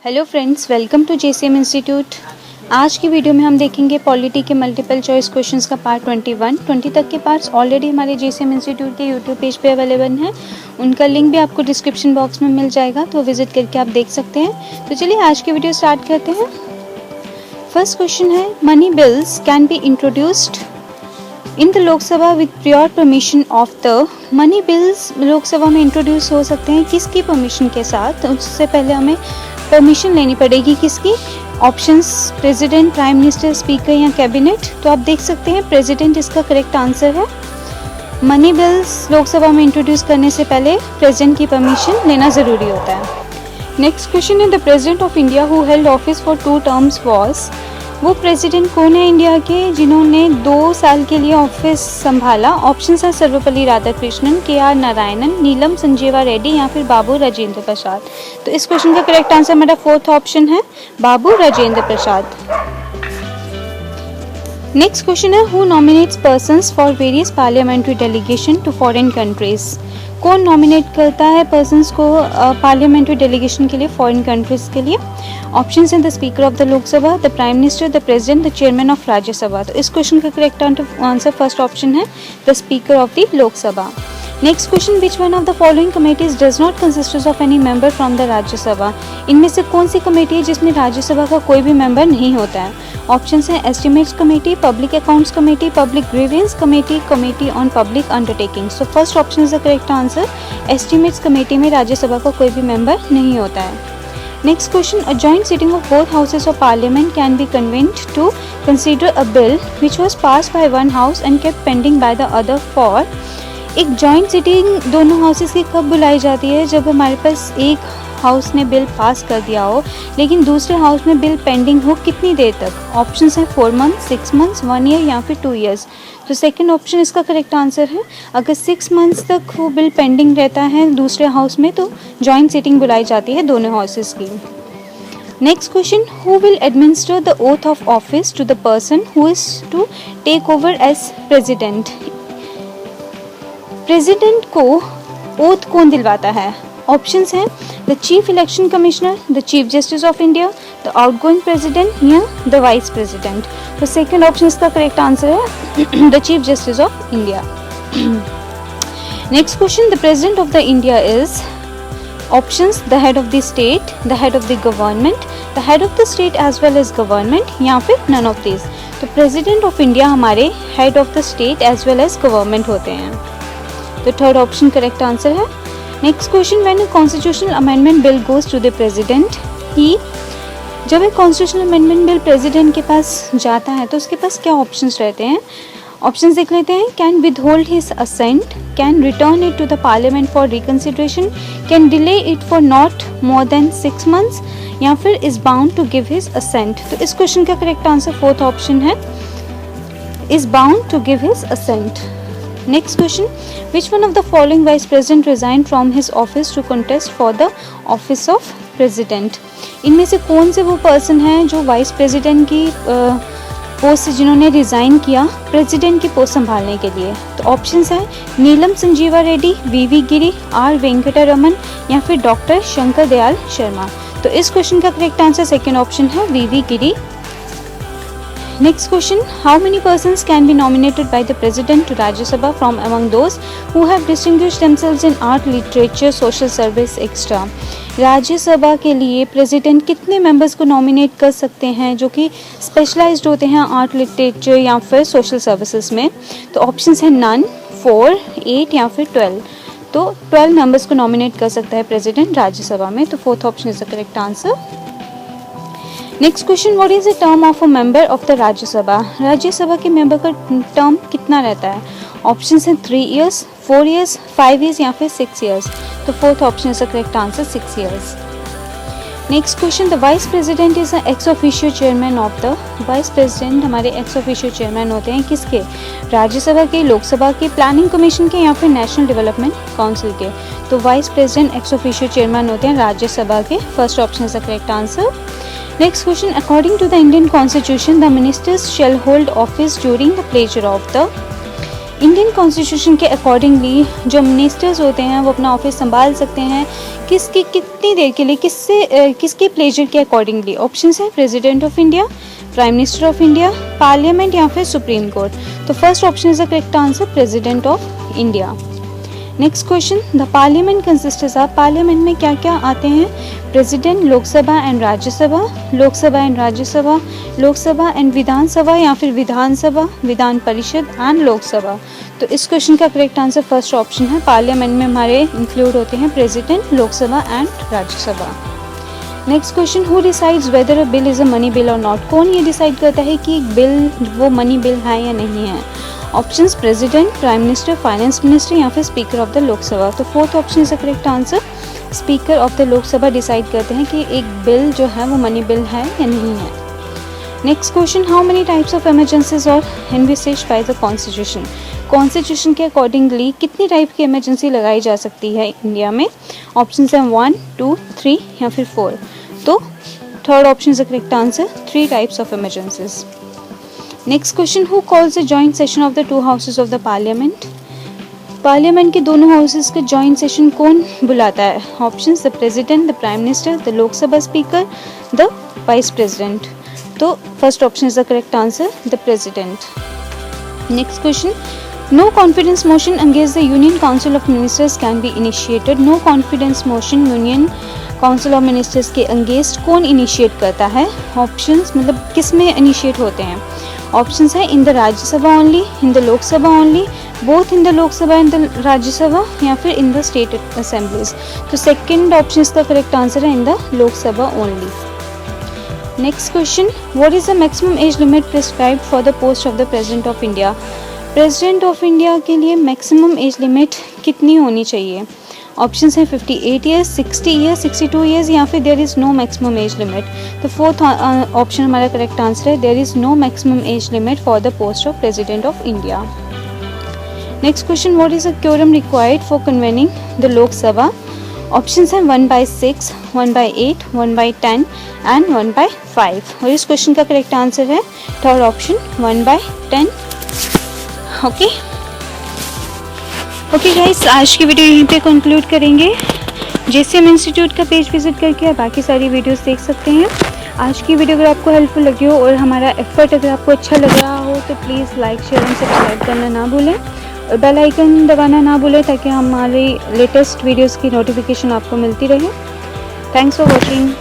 Hello friends, welcome to JCM institute. आज की video में हम देखेंगे पॉलिटी के मल्टीपल चॉइस क्वेश्चंस का पार्ट 20 तक के पार्ट्स ऑलरेडी हमारे जेसीएम इंस्टीट्यूट के यूट्यूब पेज पे अवेलेबल हैं। उनका लिंक भी आपको डिस्क्रिप्शन बॉक्स में मिल जाएगा, तो विजिट करके आप देख सकते हैं। तो चलिए आज की वीडियो स्टार्ट करते हैं। फर्स्ट क्वेश्चन है, money bills can be introduced in the Lok Sabha with prior permission of the. Money bills Lok Sabha में इंट्रोड्यूस हो सकते हैं किसकी परमिशन के साथ? उससे पहले हमें परमिशन लेनी पड़ेगी किसकी? Options president, prime minister, speaker या कैबिनेट। तो आप देख सकते हैं प्रेसिडेंट इसका करेक्ट आंसर है। मनी बिल्स लोकसभा में इंट्रोड्यूस करने से पहले प्रेसिडेंट की परमिशन लेना ज़रूरी होता है। नेक्स्ट क्वेश्चन है, the president of India who held office for 2 terms was. वो प्रेसिडेंट कौन है इंडिया के जिन्होंने 2 साल के लिए ऑफिस संभाला? ऑप्शंस हैं सर्वपल्ली राधाकृष्णन, के.आर. नारायणन, नीलम संजीवा रेड्डी या फिर बाबू राजेंद्र प्रसाद। तो इस क्वेश्चन का करेक्ट आंसर मेरा 4th ऑप्शन है, बाबू राजेंद्र प्रसाद। नेक्स्ट क्वेश्चन है, who nominates persons for various parliamentary delegation to foreign countries. कौन नॉमिनेट करता है पर्सन्स को पार्लियामेंट्री डेलीगेशन के लिए फॉरेन कंट्रीज के लिए? ऑप्शंस हैं the speaker of the Lok Sabha, the prime minister, the president, the chairman of Rajya Sabha. तो इस क्वेश्चन का करेक्ट आंसर फर्स्ट ऑप्शन है, the speaker of the Lok Sabha. Next question, which one of the following committees does not consist of any member from the Rajya Sabha. इनमें से कौन सी committee है जिसमें राज्यसभा का कोई भी मेंबर नहीं होता है? ऑप्शंस हैं estimates committee, public accounts committee, public grievance committee, committee on public undertaking. So first option is the correct answer, estimates committee में राज्यसभा का कोई भी मेंबर नहीं होता है। Next question, a joint sitting of both houses of parliament can be convened to consider a bill which was passed by one house and kept pending by the other for। एक joint sitting दोनों houses की कब बुलाई जाती है? जब हमारे पास एक हाउस ने बिल पास कर दिया हो लेकिन दूसरे हाउस में बिल पेंडिंग हो, कितनी देर तक? ऑप्शंस हैं 4 मंथ्स, 6 मंथ्स, 1 ईयर या फिर 2 ईयर्स। तो सेकंड ऑप्शन इसका करेक्ट आंसर है। अगर 6 मंथ्स तक वो बिल पेंडिंग रहता है दूसरे हाउस में तो जॉइंट सिटिंग बुलाई जाती है दोनों हाउसेस की। Next question, who will administer the oath of office to the person who is to take over as president. President को ओथ कौन दिलवाता है? ऑप्शंस हैं the chief election commissioner, the chief justice of India, the outgoing president या the vice president. तो second option इसका correct answer है, the chief justice of India. Next question, the president of the India is. Options the head of the state, the head of the government, the head of the state as well as government या फिर none of this. तो president of India हमारे head of the state as well as government होते हैं। तो third option correct answer है। Next question, when a constitutional amendment bill goes to the president ही। जब एक कॉन्स्टिट्यूशनल अमेंडमेंट बिल प्रेसिडेंट के पास जाता है तो उसके पास क्या ऑप्शंस रहते हैं? ऑप्शंस देख लेते हैं। Can withhold his assent, can return it to the parliament for reconsideration, can delay it for not more than 6 months या फिर is bound to give his assent. तो इस क्वेश्चन का करेक्ट आंसर 4th ऑप्शन है, is bound to give his assent. Next question, which one of the following vice president resigned from his office to contest for the office of president। इनमें से कौन से वो person हैं जो vice president की post से जिन्होंने रिज़ाइन किया प्रेसिडेंट की पोस्ट संभालने के लिए? तो ऑप्शंस हैं Neelam Sanjiva Reddy, V Giri, R Venkataraman या फिर डॉक्टर शंकर दयाल शर्मा। तो इस क्वेश्चन का करेक्ट आंसर सेकेंड ऑप्शन है, V Giri. Next question, how many persons can be nominated by the President to Rajya Sabha from among those who have distinguished themselves in art, literature, social service, etc। राज्य सभा के लिए president कितने members को nominate कर सकते हैं जो कि स्पेशलाइज्ड होते हैं आर्ट, लिटरेचर या फिर सोशल सर्विसेज में? तो ऑप्शंस हैं नन, 4, 8 या फिर 12। तो 12 मेंबर्स को नॉमिनेट कर सकता है प्रेसिडेंट राज्यसभा में। तो 4th option is the correct answer. Next question, what is the term of a member of the Rajya Sabha. Rajya Sabha के मेंबर का टर्म कितना रहता है? ऑप्शंस हैं 3 इयर्स, 4 इयर्स, 5 इयर्स या फिर 6 इयर्स। तो 4th option is the correct answer, 6 years. Next question, the vice president is ex officio chairman of the. Vice president हमारे एक्स ऑफिशियो चेयरमैन होते हैं किसके? राज्यसभा के, लोकसभा के, प्लानिंग कमीशन के या फिर नेशनल डेवलपमेंट काउंसिल के। तो vice president ex officio chairman होते हैं राज्यसभा के। First option is the correct answer. Next question, according to the Indian Constitution, the ministers shall hold office during the pleasure of the। Indian constitution के accordingly जो ministers होते हैं वो अपना office संभाल सकते हैं किसकी कितनी देर के लिए, किसके प्लेजर के अकॉर्डिंगली। ऑप्शन है president of India, prime minister of India, parliament या फिर सुप्रीम कोर्ट। तो first option is the correct answer, president of India. Next question, the parliament consists of, parliament में क्या क्या आते हैं? President, Lok Sabha and Rajya Sabha, Lok Sabha and Rajya Sabha, Lok Sabha and Vidhan Sabha या फिर विधानसभा, विधान परिषद एंड लोकसभा। तो इस क्वेश्चन का करेक्ट आंसर फर्स्ट ऑप्शन है, पार्लियामेंट में हमारे इंक्लूड होते हैं president, Lok Sabha and Rajya Sabha. Next question, who decides whether a bill is a money bill और नॉट? कौन ये डिसाइड करता है कि बिल वो मनी बिल है या नहीं है? Options president, prime minister, finance minister या फिर स्पीकर ऑफ द लोकसभा। तो fourth option is the correct answer, speaker of the Lok Sabha decide करते हैं कि एक बिल जो है वो मनी बिल है या नहीं है। Next question, how many types of emergencies और एनविसेज्ड बाय द कॉन्स्टिट्यूशन? कॉन्स्टिट्यूशन के अकॉर्डिंगली कितनी टाइप की इमरजेंसी लगाई जा सकती है इंडिया में? ऑप्शन हैं 1, 2, 3 या फिर 4। तो third option is the correct answer, 3 types of emergencies. Next question, who calls the joint session of the 2 houses of the parliament? Parliament के दोनों हाउसेज का जॉइंट सेशन कौन बुलाता है? Options the president, the prime minister, the Lok Sabha speaker, the vice president. तो first option is the correct answer, the president. Next question, no confidence motion against the union council of ministers can be initiated. No confidence motion union council of ministers के against कौन initiate करता है? Options मतलब किस में initiate होते हैं? Options है in the Rajya Sabha only, in the Lok Sabha only, both in the Lok Sabha and the Rajya Sabha या फिर इन द स्टेट असेंबलीज। तो सेकंड ऑप्शन इसका करेक्ट आंसर है in the Lok Sabha only. Next question, what is the maximum age limit prescribed for the post of the president of India? President of India के लिए maximum age limit कितनी होनी चाहिए? Options हैं 58 years, 60 years, 62 years या फिर there is no maximum age limit. तो fourth option हमारा करेक्ट आंसर है, there is no maximum age limit for the post of president of India. Next question, what is the quorum required for convening the Lok Sabha? Options हैं 1/6, 1/8, 1/10 and 1/5। और इस question का correct answer है third option, 1/10। Okay guys, आज की video यहीं पे conclude करेंगे। JCM इंस्टीट्यूट का पेज विजिट करके आप बाकी सारी वीडियोस देख सकते हैं। आज की वीडियो अगर आपको हेल्पफुल लगी हो और हमारा एफर्ट अगर आपको अच्छा लग रहा हो तो please like, share and subscribe करना ना भूलें और बेल आइकन दबाना ना भूलें ताकि हमारी लेटेस्ट वीडियोज़ की नोटिफिकेशन आपको मिलती रहे। Thanks for watching.